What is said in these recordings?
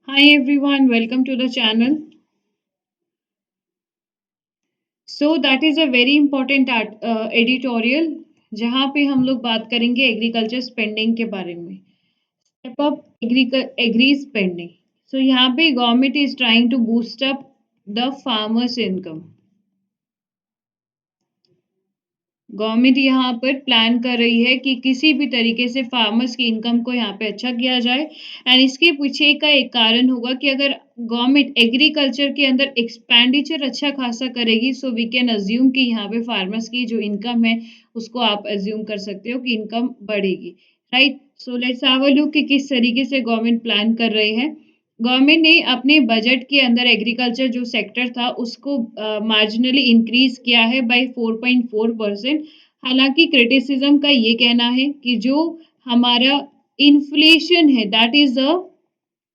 Hi everyone, welcome to the channel. So that is a very important editorial जहाँ पे हम लोग बात करेंगे एग्रीकल्चर स्पेंडिंग के बारे में. Step up agri spending. So यहाँ पे government is trying to boost up the farmers income. Government यहाँ पर प्लान कर रही है कि किसी भी तरीके से फार्मर्स की इनकम को यहाँ पे अच्छा किया जाए. एंड इसके पीछे का एक कारण होगा कि अगर गवर्नमेंट एग्रीकल्चर के अंदर एक्सपेंडिचर अच्छा खासा करेगी सो वी कैन अज्यूम कि यहाँ पे फार्मर्स की जो इनकम है उसको आप अज्यूम कर सकते हो कि इनकम बढ़ेगी. Right. So let's have a look कि किस तरीके से गवर्नमेंट प्लान कर रही है. गवर्नमेंट ने अपने बजट के अंदर एग्रीकल्चर जो सेक्टर था उसको मार्जिनली इंक्रीज किया है बाय 4.4%. हालांकि क्रिटिसिज्म का ये कहना है कि जो हमारा इन्फ्लेशन है that is a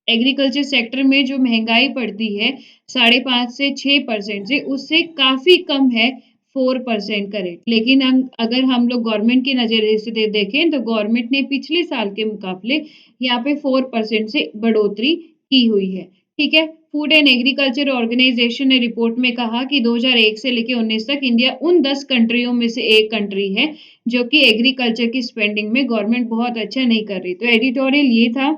agriculture sector में जो महंगाई पड़ती है 5.5 से 6% से उससे काफी कम है 4% का रेट. लेकिन अगर हम लोग गवर्नमेंट के नजरिए से देखें तो गवर्नमेंट ने पिछले साल के मुकाबले यहाँ पे 4% से बढ़ोतरी की हुई है. ठीक है. फूड एंड एग्रीकल्चर ऑर्गेनाइजेशन ने रिपोर्ट में कहा कि 2001 से लेकर 19 तक इंडिया उन 10 कंट्रियों में से एक कंट्री है जो कि एग्रीकल्चर की स्पेंडिंग में गवर्नमेंट बहुत अच्छा नहीं कर रही. तो एडिटोरियल ये था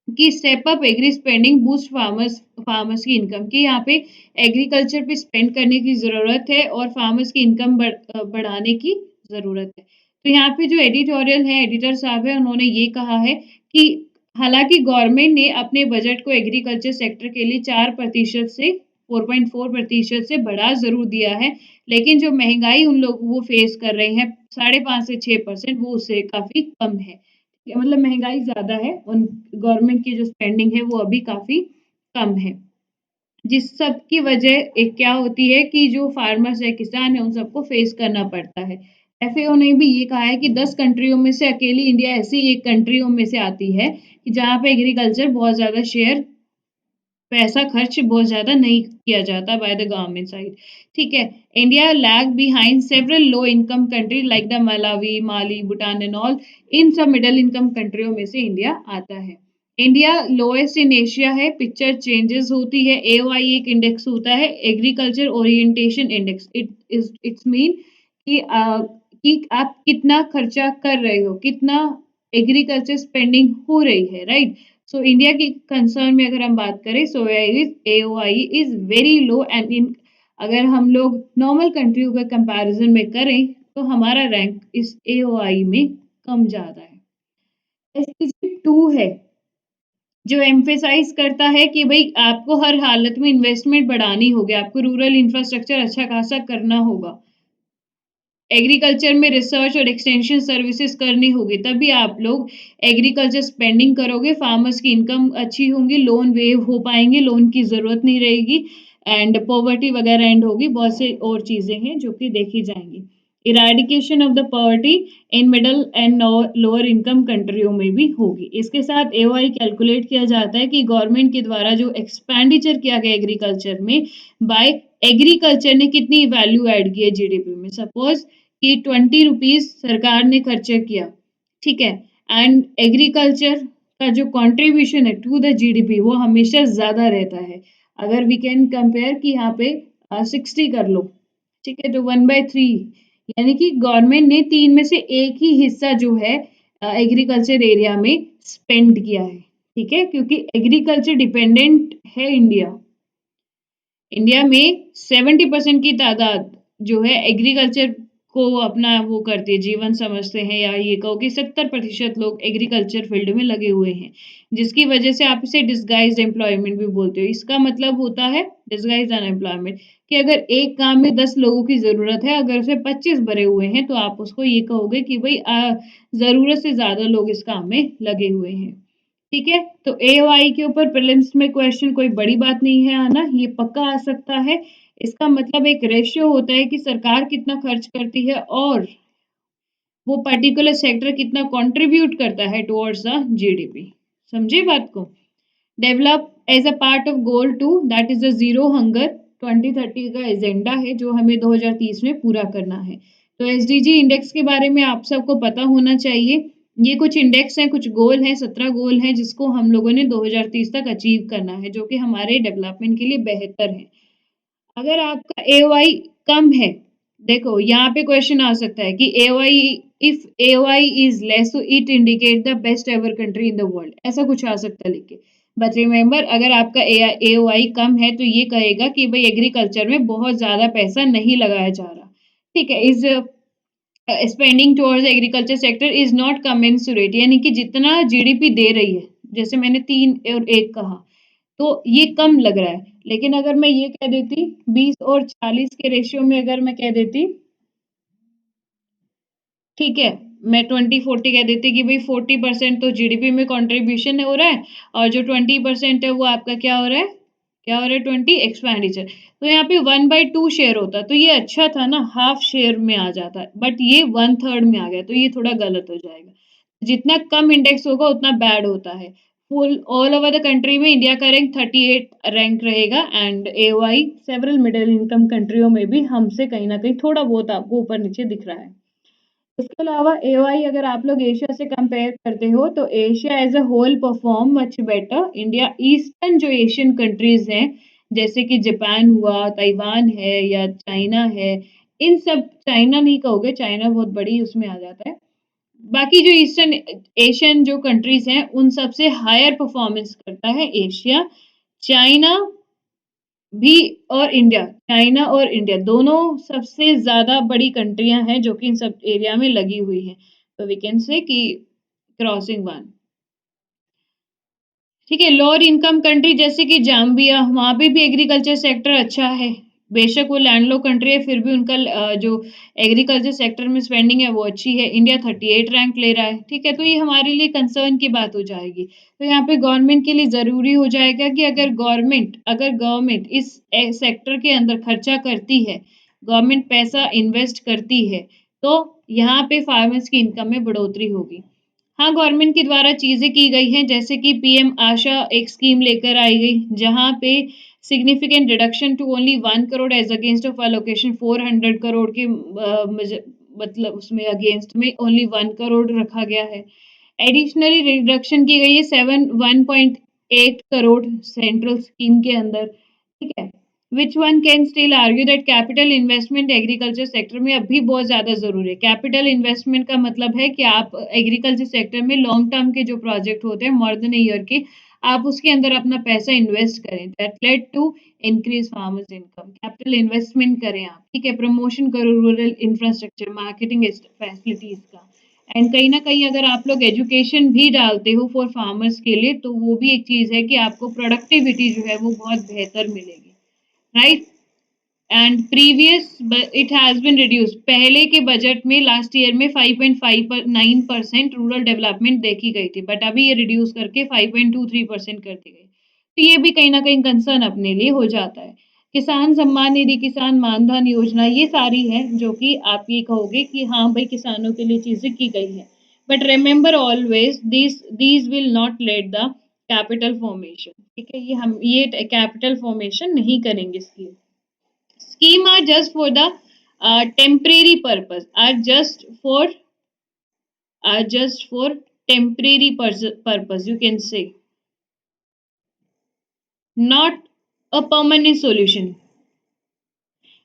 कि step up agri spending boost farmers की इनकम की यहाँ पे एग्रीकल्चर पे स्पेंड करने की जरूरत है और फार्मर्स की इनकम बढ़ाने की जरूरत है. तो यहाँ पे जो एडिटोरियल है एडिटर साहब है उन्होंने ये कहा है कि हालांकि गवर्नमेंट ने अपने बजट को एग्रीकल्चर सेक्टर के लिए 4% से 4.4% से बढ़ा जरूर दिया है. लेकिन जो महंगाई उन लोग वो फेस कर रहे हैं 5.5 से 6% वो उससे काफी कम है. मतलब महंगाई ज्यादा है उन गवर्नमेंट की जो स्पेंडिंग है वो अभी काफी कम है. जिस सब की वजह एक क्या होती है कि जो फार्मर्स है किसान है उन सबको फेस करना पड़ता है. एफएओ ने भी ये कहा है कि 10 कंट्रियों में से अकेली इंडिया ऐसी एक कंट्रियों में से आती है कि जहाँ पे एग्रीकल्चर बहुत ज्यादा शेयर पैसा खर्च बहुत ज्यादा नहीं किया जाता बाय द गवर्नमेंट साइड. ठीक है. India lag behind several low income country like the Malawi Mali Bhutan and all. इन सब मिडिल इनकम कंट्रियों में से इंडिया आता है. इंडिया लोएस्ट इन एशिया है. पिक्चर चेंजेस होती है. एओआई एक इंडेक्स होता है agriculture orientation index. It's mean कि आप कितना खर्चा कर रहे हो कितना एग्रीकल्चर स्पेंडिंग हो रही है. राइट. सो इंडिया की कंसर्न में अगर हम बात करें so AOI is very low and in अगर हम लोग नॉर्मल कंट्रियों के कंपैरिजन में करें तो हमारा रैंक इस एओआई में कम ज्यादा है. एसडीजी 2 है जो एम्फेसाइज करता है कि भाई आपको हर हालत में इन्वेस्टमेंट बढ़ानी होगी. आपको रूरल इंफ्रास्ट्रक्चर अच्छा खासा करना होगा. एग्रीकल्चर में रिसर्च और एक्सटेंशन सर्विसेज करनी होगी तभी आप लोग एग्रीकल्चर स्पेंडिंग करोगे. फार्मर्स की इनकम अच्छी होंगी. लोन वेव हो पाएंगे. लोन की जरूरत नहीं रहेगी. एंड पॉवर्टी वगैरह एंड होगी. बहुत से और चीजें हैं जो कि देखी जाएंगी. Eradication of the poverty in middle and lower income कंट्रियों में भी होगी. इसके साथ एओआई कैलकुलेट किया जाता है कि गवर्नमेंट के द्वारा जो एक्सपेंडिचर किया गया एग्रीकल्चर में बाय एग्रीकल्चर ने कितनी वैल्यू ऐड की है जीडीपी में. सपोज कि 20 रुपीज सरकार ने खर्चा किया. ठीक है. एंड एग्रीकल्चर का जो कंट्रीब्यूशन है टू द जीडीपी वो हमेशा ज्यादा रहता है. अगर वी कैन कंपेयर कि यहाँ पे 60 कर लो. ठीक है. तो 1/3 यानी कि गवर्नमेंट ने 3 में से एक ही हिस्सा जो है एग्रीकल्चर एरिया में स्पेंड किया है. ठीक है. क्योंकि एग्रीकल्चर डिपेंडेंट है इंडिया. इंडिया में 70% की तादाद जो है एग्रीकल्चर को अपना वो करती है जीवन समझते हैं या ये कहो कि 70% लोग एग्रीकल्चर फील्ड में लगे हुए हैं जिसकी वजह से आप इसे डिस्गाइज्ड एम्प्लॉयमेंट भी बोलते हो. इसका मतलब होता है डिस्गाइज्ड अनएम्प्लॉयमेंट कि अगर एक काम में 10 लोगों की जरूरत है अगर उसे 25 भरे हुए हैं तो आप उसको ये कहोगे कि भाई जरूरत से ज्यादा लोग इस काम में लगे हुए हैं. ठीक है. तो एओआई के ऊपर प्रीलिम्स में क्वेश्चन कोई बड़ी बात नहीं है आना. ये पक्का आ सकता है. इसका मतलब एक रेशियो होता है कि सरकार कितना खर्च करती है और वो पर्टिकुलर सेक्टर कितना कंट्रीब्यूट करता है टुवर्ड्स द जीडीपी. समझे बात को. Develop as a part of goal two that is the zero hunger 2030 का एजेंडा है जो हमें 2030 में पूरा करना है. तो एसडीजी इंडेक्स के बारे में आप सबको पता होना चाहिए. ये कुछ इंडेक्स हैं, कुछ गोल हैं, 17 गोल हैं जिसको हम लोगों ने 2030 तक अचीव करना है, जो कि हमारे डेवलपमेंट के लिए बेहतर है। अगर आपका एओआई कम है, देखो यहाँ पे क्वेश्चन आ सकता है कि AOI, if AOI is less तो it indicate the best ever country in the world, ऐसा कुछ आ सकता है लिख के। बट रिमेंबर, अगर आपका एओआई कम है तो ये कहेगा कि भाई एग्रीकल्चर में बहुत ज्यादा पैसा नहीं लगाया जा रहा। ठीक है, is spending towards agriculture sector is not commensurate, यानी कि जितना जीडीपी दे रही है, जैसे मैंने 3 और 1 कहा, तो ये कम लग रहा है। लेकिन अगर मैं ये कह देती 20 और 40 के रेशियो में, अगर मैं कह देती, ठीक है, मैं 20-40 कह देती कि भाई 40% तो जीडीपी में कंट्रीब्यूशन हो रहा है, और जो 20% है वो आपका क्या हो रहा है, क्या हो रहा है, 20 एक्सपेंडिचर। तो यहाँ पे 1/2 शेयर होता तो ये अच्छा था ना, हाफ शेयर में आ जाता, बट ये 1/3 में आ गया, तो ये थोड़ा गलत हो जाएगा। जितना कम इंडेक्स होगा उतना बैड होता है। Full all over the country में इंडिया का रैंक 38 रैंक रहेगा, and AOI several middle income कंट्रियों में भी हमसे कहीं ना कहीं थोड़ा बहुत आपको ऊपर नीचे दिख रहा है। इसके अलावा एओआई अगर आप लोग एशिया से कंपेयर करते हो तो Asia as a whole perform much better. India eastern जो एशियन कंट्रीज हैं, जैसे कि जापान हुआ, ताइवान है या चाइना है, इन सब, चाइना नहीं कहोगे, चाइना बहुत बड़ी उसमें आ जाता है, बाकी जो ईस्टर्न एशियन जो कंट्रीज हैं उन सबसे हायर परफॉर्मेंस करता है एशिया। चाइना भी और इंडिया, चाइना और इंडिया दोनों सबसे ज्यादा बड़ी कंट्रियां हैं जो कि इन सब एरिया में लगी हुई हैं। तो वी कैन से कि क्रॉसिंग वन। ठीक है, लोअर इनकम कंट्री जैसे कि जाम्बिया, वहां पे भी एग्रीकल्चर सेक्टर अच्छा है। बेशक वो लैंडलॉक कंट्री है, फिर भी उनका जो एग्रीकल्चर सेक्टर में स्पेंडिंग है वो अच्छी है। इंडिया 38 रैंक ले रहा है। ठीक है, तो ये हमारे लिए कंसर्न की बात हो जाएगी। तो यहाँ पे गवर्नमेंट के लिए जरूरी हो जाएगा कि अगर गवर्नमेंट इस सेक्टर के अंदर खर्चा करती है, गवर्नमेंट पैसा इन्वेस्ट करती है, तो यहाँ पे फार्मर्स की इनकम में बढ़ोतरी होगी। हाँ, गवर्नमेंट के द्वारा चीजें की गई हैं, जैसे कि पीएम आशा एक स्कीम लेकर आई गई, जहां पे significant reduction to only 1 crore as against of allocation 400 crore के मतलब उसमें अगेंस्ट में ओनली 1 करोड़ रखा गया है। एडिशनली रिडक्शन की गई है 1.8 करोड़ सेंट्रल स्कीम के अंदर। ठीक है, which one can still argue that capital investment agriculture sector में अभी बहुत ज्यादा जरूरी है। कैपिटल इन्वेस्टमेंट का मतलब है कि आप एग्रीकल्चर सेक्टर में लॉन्ग टर्म के जो प्रोजेक्ट होते हैं मोर देन ईयर के, आप उसके अंदर अपना पैसा इन्वेस्ट करें, that led to increase farmers income. Capital investment करें आप, ठीक है, प्रमोशन करो रूरल इंफ्रास्ट्रक्चर, मार्केटिंग फैसिलिटीज का। एंड कहीं ना कहीं अगर आप लोग एजुकेशन भी डालते हो फॉर फार्मर्स के लिए, तो वो भी एक चीज है कि आपको प्रोडक्टिविटी जो है वो बहुत बेहतर मिलेगी, right. And previous it has been reduce, पहले के बजट में लास्ट ईयर में 5.59% रूरल डेवलपमेंट देखी गई थी, बट अभी ये रिड्यूस करके 5.23% कर दी गई। तो ये भी कहीं ना कहीं कंसर्न अपने लिए हो जाता है। किसान सम्मान निधि, किसान मानधन योजना, ये सारी है जो कि आप ये कहोगे कि हाँ भाई किसानों के लिए चीजें की गई है। But remember always these will not let the capital formation. ठीक है, ये कैपिटल फॉर्मेशन नहीं करेंगे scheme. Scheme are just for the temporary purpose, are just for temporary purpose, you can say, not a permanent solution,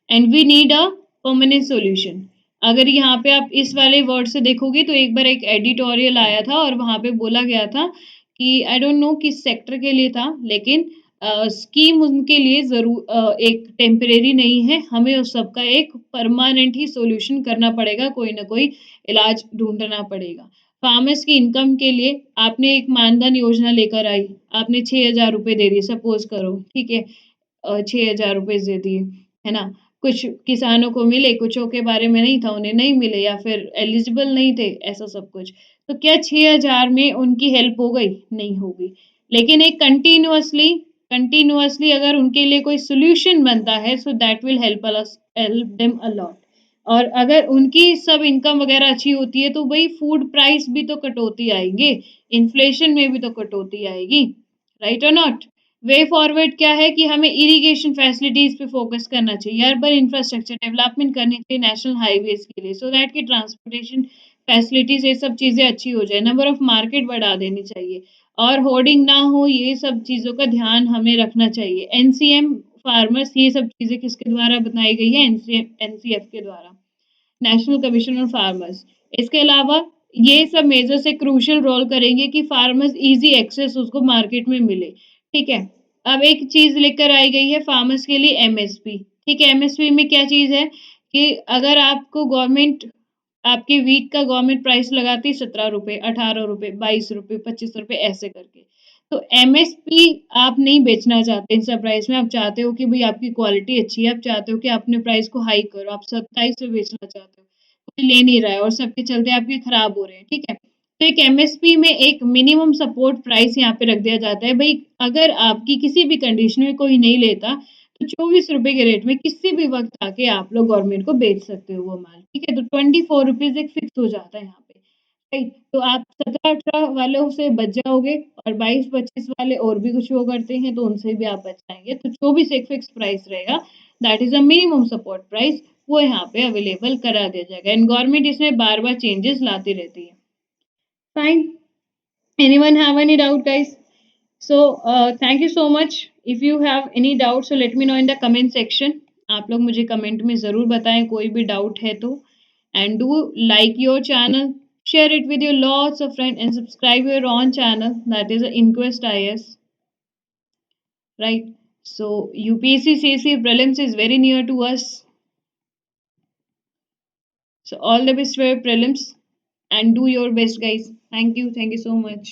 and we need a permanent solution। अगर यहाँ पे आप इस वाले वर्ड से देखोगे तो एक बार एक एडिटोरियल आया था और वहां पे बोला गया था कि आई डोंट नो किस सेक्टर के लिए था, लेकिन स्कीम उनके लिए जरूर एक टेम्परेरी नहीं है, हमें उस सबका एक परमानेंट ही सोल्यूशन करना पड़ेगा, कोई ना कोई इलाज ढूंढना पड़ेगा। फार्मर्स की इनकम के लिए आपने एक मानधन योजना लेकर आई, आपने 6,000 रुपए दे दिए, सपोज करो, ठीक है, 6,000 रुपए दे दिए, है ना। कुछ किसानों को मिले, कुछों के बारे में नहीं था, उन्हें नहीं मिले या फिर एलिजिबल नहीं थे, ऐसा सब कुछ। तो क्या 6,000 में उनकी हेल्प हो गई? नहीं होगी। लेकिन एक कंटिन्यूअसली कंटिन्यूअसली अगर उनके लिए कोई सोल्यूशन बनता है, so that will help them a lot. और अगर उनकी सब इनकम वगैरह अच्छी होती है तो भाई फूड प्राइस भी तो कटौती आएंगे, इन्फ्लेशन में भी तो कटौती आएगी, राइट और नॉट। वे फॉरवर्ड क्या है कि हमें इरिगेशन फैसिलिटीज पे फोकस करना चाहिए, अर्बन इंफ्रास्ट्रक्चर डेवलपमेंट करनी चाहिए नेशनल हाईवेज के लिए, सो दैट की ट्रांसपोर्टेशन फैसिलिटीज ये सब चीजें अच्छी हो जाए, नंबर ऑफ मार्केट बढ़ा देनी चाहिए, और होर्डिंग ना हो, ये सब चीजों का ध्यान हमें रखना चाहिए। एनसीएम फार्मर्स, ये सब चीजें किसके द्वारा बनाई गई है? एनसीएफ के द्वारा, नेशनल कमीशन ऑन फार्मर्स। इसके अलावा ये सब मेजर से क्रूशियल रोल करेंगे कि फार्मर्स इजी एक्सेस उसको मार्केट में मिले। ठीक है। अब एक चीज लेकर आई गई है फार्मर्स के लिए, एमएसपी। ठीक है, एमएसपी में क्या चीज है कि अगर आपको गवर्नमेंट आपके वीट का गवर्नमेंट प्राइस लगाती है 17 रुपए, 18 रुपए, 22 रुपए, 25 रुपए, ऐसे करके। तो एमएसपी आप नहीं बेचना चाहते इन सब प्राइस में, आप चाहते हो कि भाई आपकी क्वालिटी अच्छी है, आप चाहते हो कि अपने प्राइस को हाई करो, आप 27 में बेचना चाहते हो, कोई ले नहीं रहा है और सबके चलते आपके खराब हो रहे हैं। ठीक है, तो एक एमएसपी में एक मिनिमम सपोर्ट प्राइस यहाँ पे रख दिया जाता है, भाई अगर आपकी किसी भी कंडीशन में कोई नहीं लेता, तो 24 रुपए के रेट में किसी भी वक्त आके आप लोग गवर्नमेंट को बेच सकते हो वो माल। ठीक है, तो 24 रुपीज एक फिक्स हो जाता है यहाँ पे। राइट, तो आप 17-18 वालों से बच जाओगे, और 22-25 वाले और भी कुछ वो करते हैं तो उनसे भी आप बच जाएंगे, तो 24 एक फिक्स प्राइस रहेगा, that is a minimum support price, वो यहाँ पे अवेलेबल करा दिया जाएगा। एंड गवर्नमेंट इसमें बार बार चेंजेस लाती रहती है। Fine, anyone have any doubt, guys? So thank you so much. If you have any doubt, so let me know in the comment section. आप लोग मुझे कमेंट में ज़रूर बताएं कोई भी डाउट है तो, and do like your channel, share it with your lots of friends, and subscribe your own channel, that is Inquest IS, right? So UPSC CC prelims is very near to us, so all the best for your prelims, and do your best, guys. Thank you so much.